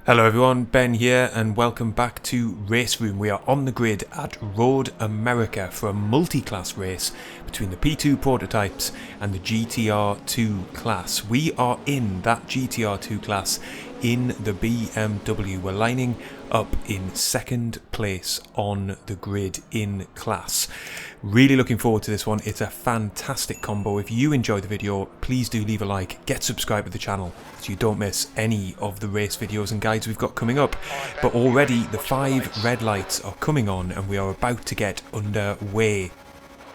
Hello everyone, Ben here and welcome back to RaceRoom. We are on the grid at Road America for a multi-class race between the P2 prototypes and the GTR2 class. We are in that GTR2 class in the BMW. We're lining up in second place on the grid in class. Really looking forward to this one. It's a fantastic combo. If you enjoyed the video, please do leave a like, get subscribed to the channel so you don't miss any of the race videos and guides we've got coming up. But already the 5 red lights are coming on and we are about to get underway.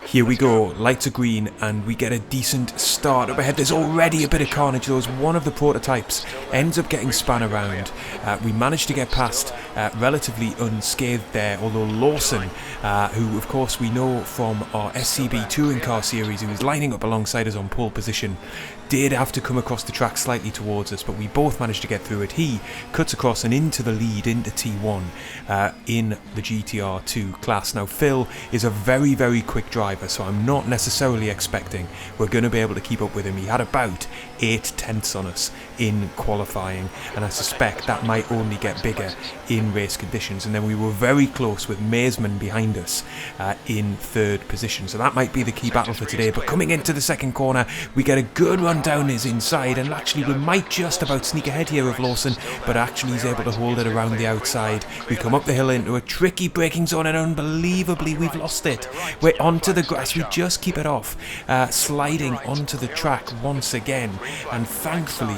Here we go, lights are green and we get a decent start up ahead. There's already a bit of carnage though as one of the prototypes ends up getting spun around. We managed to get past relatively unscathed there, although Lawson, who of course we know from our SCB touring car series, who was lining up alongside us on pole position, did have to come across the track slightly towards us, but we both managed to get through it. He cuts across and into the lead, into T1 in the GTR2 class. Now Phil is a very, very quick driver, so I'm not necessarily expecting we're going to be able to keep up with him. He had about 8 tenths on us in qualifying, and I suspect that might only get bigger in race conditions. And then we were very close with Mazeman behind us in third position, so that might be the key battle for today. But coming into the second corner, we get a good run down his inside, and actually we might just about sneak ahead here of Lawson, but actually he's able to hold it around the outside. We come up the hill into a tricky braking zone, and unbelievably we've lost it. We're onto the grass, we just keep it off, sliding onto the track once again, and thankfully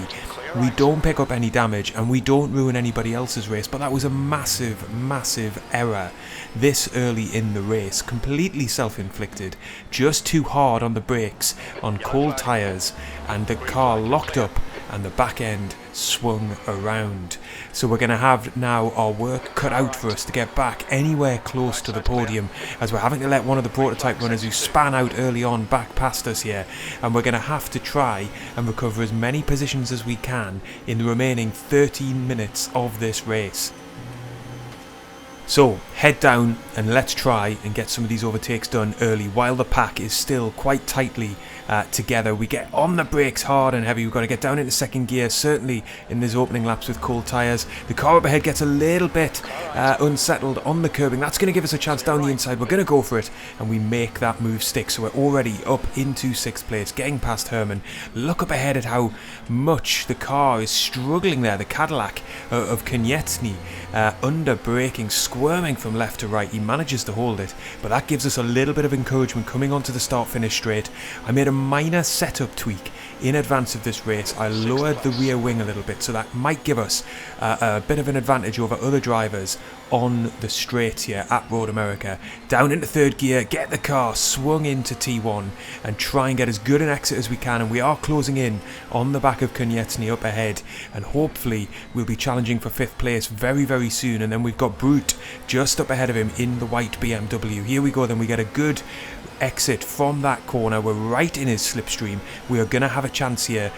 we don't pick up any damage and we don't ruin anybody else's race. But that was a massive error this early in the race, completely self-inflicted, just too hard on the brakes on cold tyres, and the car locked up and the back end swung around. So we're going to have now our work cut out for us to get back anywhere close to the podium, as we're having to let one of the prototype runners who span out early on back past us here, and we're going to have to try and recover as many positions as we can in the remaining 13 minutes of this race. So head down and let's try and get some of these overtakes done early while the pack is still quite tightly together. We get on the brakes hard and heavy. We've got to get down into second gear, certainly in these opening laps with cold tyres. The car up ahead gets a little bit unsettled on the curbing. That's going to give us a chance down the inside. We're going to go for it and we make that move stick. So we're already up into 6th place, getting past Herman. Look up ahead at how much the car is struggling there. The Cadillac of Konieczny under braking, squirming from left to right. He manages to hold it, but that gives us a little bit of encouragement coming onto the start-finish straight. I made a minor setup tweak in advance of this race. I lowered the rear wing a little bit, so that might give us a bit of an advantage over other drivers on the straight here at Road America. Down into third gear, get the car swung into T1 and try and get as good an exit as we can, and we are closing in on the back of Konieczny up ahead, and hopefully we'll be challenging for 5th place very soon. And then we've got Brute just up ahead of him in the white BMW. Here we go, then we get a good exit from that corner. We're right in his slipstream. We are going to have a chance here,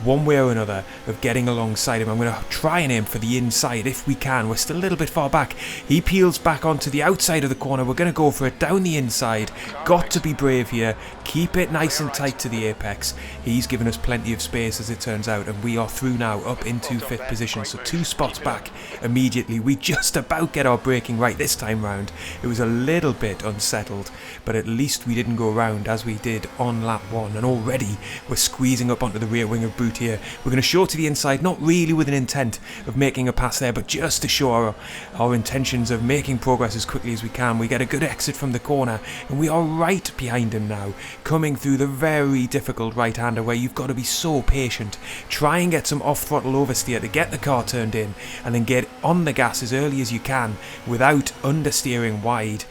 one way or another, of getting alongside him. I'm going to try and aim for the inside if we can. We're still a little bit far back. He peels back onto the outside of the corner. We're going to go for it down the inside. Got to be brave here. Keep it nice and tight to the apex. He's given us plenty of space as it turns out, and we are through now up into 5th position, so 2 spots back immediately. We just about get our braking right this time round. It was a little bit unsettled, but at least we didn't go round as we did on lap 1, and already we're squeezing up onto the rear wing of Brute here. We're going to show to the inside, not really with an intent of making a pass there, but just to show our intentions of making progress as quickly as we can. We get a good exit from the corner and we are right behind him now, coming through the very difficult right-hander where you've got to be so patient. Try and get some off-throttle oversteer to get the car turned in, and then get on the gas as early as you can without understeering wide.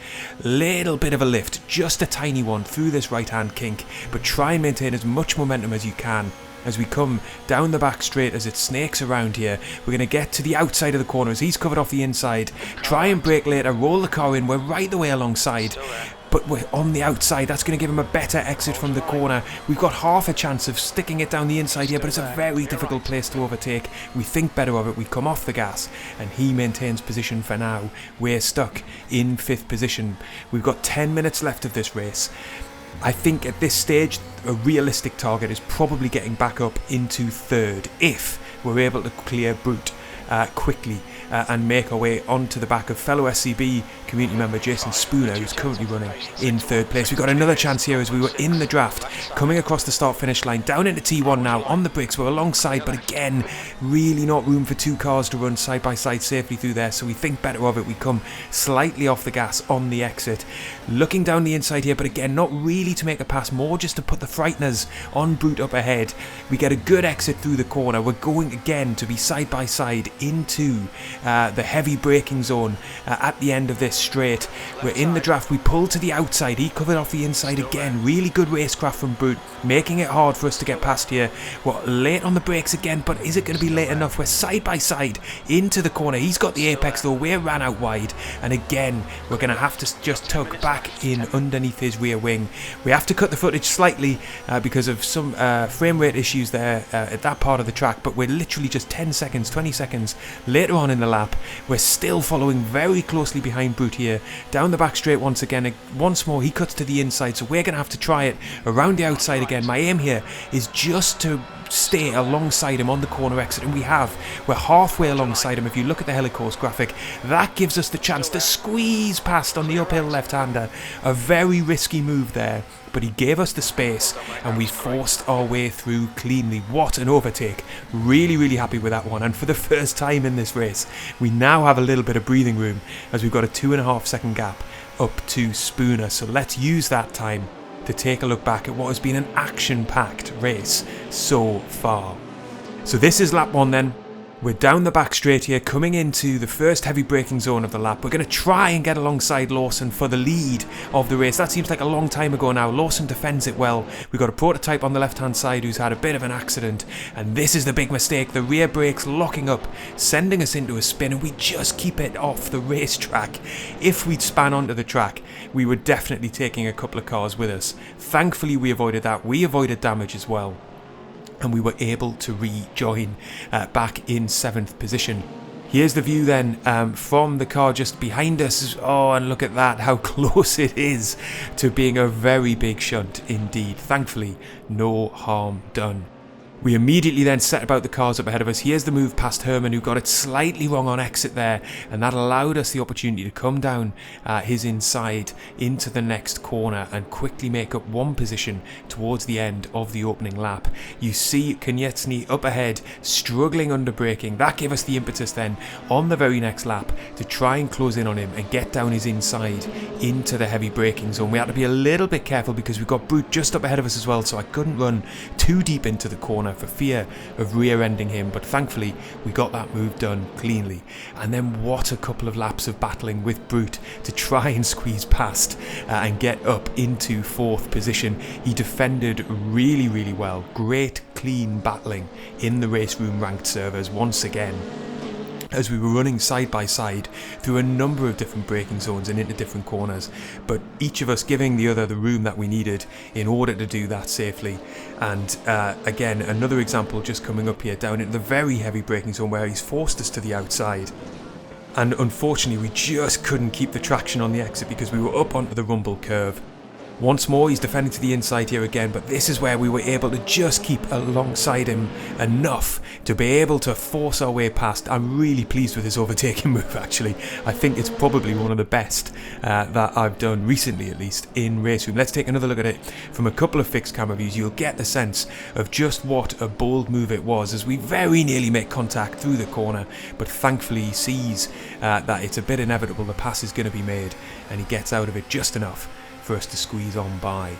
Little bit of a lift, just a tiny one through this right-hand kink, but try and maintain as much momentum as you can. As we come down the back straight, as it snakes around here, we're going to get to the outside of the corner as he's covered off the inside. Try and brake later, roll the car in. We're right the way alongside, but we're on the outside. That's going to give him a better exit from the corner. We've got half a chance of sticking it down the inside here, but it's a very difficult place to overtake. We think better of it. We come off the gas and he maintains position for now. We're stuck in 5th position. We've got 10 minutes left of this race. I think at this stage a realistic target is probably getting back up into 3rd if we're able to clear Brute quickly and make our way onto the back of fellow SCB community member Jason Spooner, who's currently running in 3rd place. We've got another chance here as we were in the draft, coming across the start-finish line, down into T1 now, on the bricks. We're alongside, but again, really not room for 2 cars to run side by side safely through there, so we think better of it. We come slightly off the gas on the exit, looking down the inside here, but again, not really to make a pass, more just to put the frighteners on Brute up ahead. We get a good exit through the corner. We're going again to be side by side into the heavy braking zone at the end of this straight. We're in the draft. We pull to the outside. He covered off the inside again. Really good racecraft from Brute, making it hard for us to get past here. We're late on the brakes again, but is it going to be late enough? We're side by side into the corner. He's got the apex though. We ran out wide, and again we're going to have to just tuck back in underneath his rear wing. We have to cut the footage slightly because of some frame rate issues there at that part of the track, but we're literally just 10 seconds, 20 seconds later on in the lap. We're still following very closely behind Brute here, down the back straight once again. Once more he cuts to the inside, so we're going to have to try it around the outside again. My aim here is just to stay alongside him on the corner exit, and we have. We're halfway alongside him. If you look at the helicourse graphic, that gives us the chance to squeeze past on the uphill left-hander. A very risky move there, but he gave us the space and we forced our way through cleanly. What an overtake. Really happy with that one, and for the first time in this race we now have a little bit of breathing room as we've got a 2.5 second gap up to Spooner. So let's use that time to take a look back at what has been an action-packed race so far. So this is lap 1 then. We're down the back straight here, coming into the first heavy braking zone of the lap. We're going to try and get alongside Lawson for the lead of the race. That seems like a long time ago now. Lawson defends it well. We've got a prototype on the left-hand side who's had a bit of an accident, and this is the big mistake. The rear brakes locking up, sending us into a spin, and we just keep it off the racetrack. If we'd span onto the track, we were definitely taking a couple of cars with us. Thankfully, we avoided that. We avoided damage as well, and we were able to rejoin back in 7th position. Here's the view then from the car just behind us. Oh, and look at that, how close it is to being a very big shunt indeed. Thankfully, no harm done. We immediately then set about the cars up ahead of us. Here's the move past Herman, who got it slightly wrong on exit there, and that allowed us the opportunity to come down his inside into the next corner and quickly make up 1 position towards the end of the opening lap. You see Konieczny up ahead, struggling under braking. That gave us the impetus then on the very next lap to try and close in on him and get down his inside into the heavy braking zone. We had to be a little bit careful because we got Brute just up ahead of us as well, so I couldn't run too deep into the corner for fear of rear-ending him, but thankfully we got that move done cleanly. And then what a couple of laps of battling with Brute to try and squeeze past and get up into 4th position. He defended really well. Great clean battling in the RaceRoom Ranked servers once again, as we were running side by side through a number of different braking zones and into different corners, but each of us giving the other the room that we needed in order to do that safely. And again, another example just coming up here down into the very heavy braking zone where he's forced us to the outside. And unfortunately we just couldn't keep the traction on the exit because we were up onto the rumble curve. Once more, he's defending to the inside here again, but this is where we were able to just keep alongside him enough to be able to force our way past. I'm really pleased with this overtaking move, actually. I think it's probably one of the best that I've done recently, at least, in RaceRoom. Let's take another look at it from a couple of fixed camera views. You'll get the sense of just what a bold move it was as we very nearly make contact through the corner, but thankfully he sees that it's a bit inevitable. The pass is going to be made, and he gets out of it just enough for us to squeeze on by.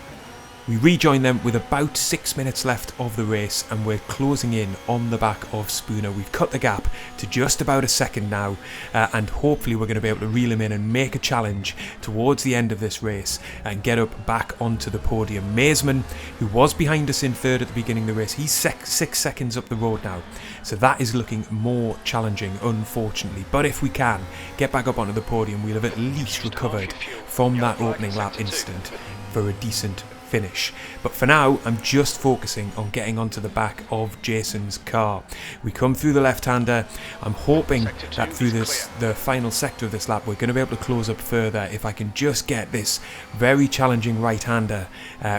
We rejoin them with about 6 minutes left of the race, and we're closing in on the back of Spooner. We've cut the gap to just about a second now, and hopefully we're going to be able to reel him in and make a challenge towards the end of this race and get up back onto the podium. Mazeman, who was behind us in 3rd at the beginning of the race, he's 6 seconds up the road now, so that is looking more challenging, unfortunately. But if we can get back up onto the podium, we'll have at least recovered from that opening lap incident for a decent finish. But for now, I'm just focusing on getting onto the back of Jason's car. We come through the left-hander. I'm hoping that through the final sector of this lap, we're going to be able to close up further if I can just get this very challenging right-hander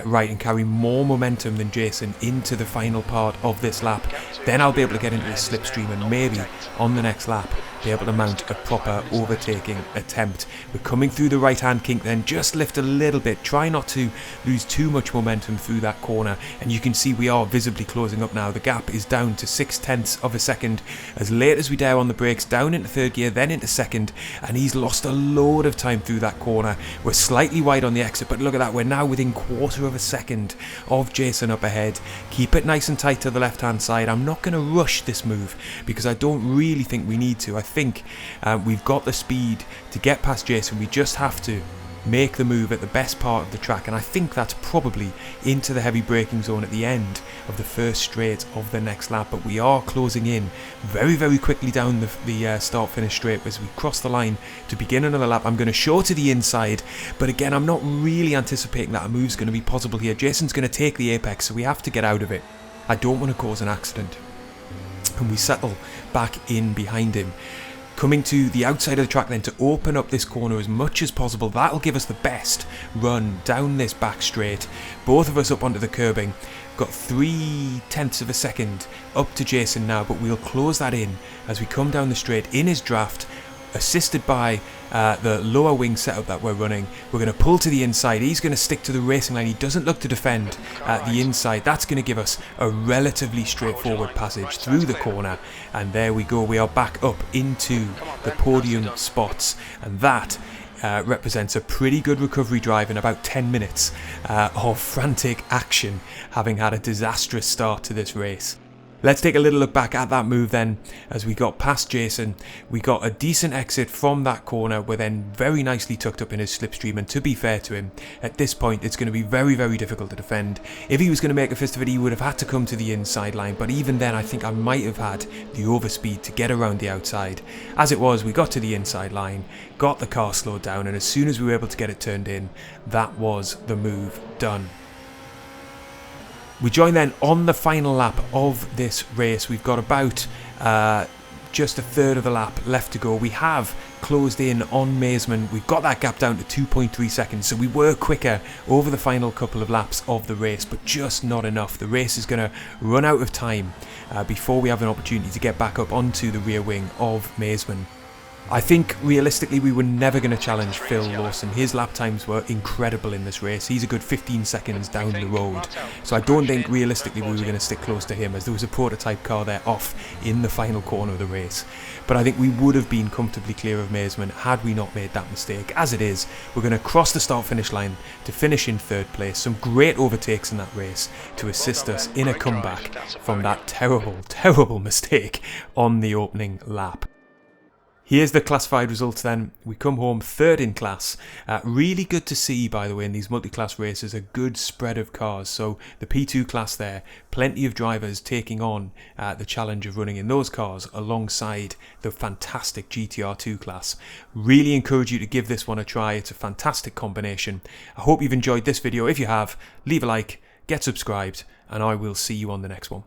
right and carry more momentum than Jason into the final part of this lap. Then I'll be able to get into the slipstream and maybe on the next lap be able to mount a proper overtaking attempt. We're coming through the right hand kink then, just lift a little bit, try not to lose too much momentum through that corner, and you can see we are visibly closing up now. The gap is down to 0.6 of a second as late as we dare on the brakes, down into third gear, then into second, and he's lost a load of time through that corner. We're slightly wide on the exit, but look at that, we're now within 1/4 of a second of Jason up ahead. Keep it nice and tight to the left hand side. I'm not going to rush this move because I don't really think we need to. I think we've got the speed to get past Jason. We just have to make the move at the best part of the track, and I think that's probably into the heavy braking zone at the end of the first straight of the next lap. But we are closing in very, very quickly down the start-finish straight as we cross the line to begin another lap. I'm going to show to the inside, but again, I'm not really anticipating that a move's going to be possible here. Jason's going to take the apex, so we have to get out of it. I don't want to cause an accident. And we settle back in behind him. Coming to the outside of the track then to open up this corner as much as possible. That'll give us the best run down this back straight. Both of us up onto the curbing. Got 0.3 of a second up to Jason now, but we'll close that in as we come down the straight in his draft, assisted by the lower wing setup that we're running. We're going to pull to the inside. He's going to stick to the racing line. He doesn't look to defend the inside. That's going to give us a relatively straightforward passage through the corner, and there we go. We are back up into the podium spots, and that represents a pretty good recovery drive in about 10 minutes of frantic action, having had a disastrous start to this race. Let's take a little look back at that move then. As we got past Jason, we got a decent exit from that corner. We're then very nicely tucked up in his slipstream, and to be fair to him, at this point it's going to be very, very difficult to defend. If he was going to make a fist of it, he would have had to come to the inside line, but even then I think I might have had the overspeed to get around the outside. As it was, we got to the inside line, got the car slowed down, and as soon as we were able to get it turned in, that was the move done. We join then on the final lap of this race. We've got about just 1/3 of the lap left to go. We have closed in on Mazeman. We've got that gap down to 2.3 seconds, so we were quicker over the final couple of laps of the race, but just not enough. The race is going to run out of time before we have an opportunity to get back up onto the rear wing of Mazeman. I think realistically we were never going to challenge Phil Lawson. His lap times were incredible in this race. He's a good 15 seconds down the road. So I don't think realistically we were going to stick close to him, as there was a prototype car there off in the final corner of the race. But I think we would have been comfortably clear of Mazeman had we not made that mistake. As it is, we're going to cross the start-finish line to finish in 3rd place. Some great overtakes in that race to assist us in a comeback from that terrible, terrible mistake on the opening lap. Here's the classified results then. We come home 3rd in class. Really good to see, by the way, in these multi-class races, a good spread of cars. So the P2 class there, plenty of drivers taking on the challenge of running in those cars alongside the fantastic GTR2 class. Really encourage you to give this one a try. It's a fantastic combination. I hope you've enjoyed this video. If you have, leave a like, get subscribed, and I will see you on the next one.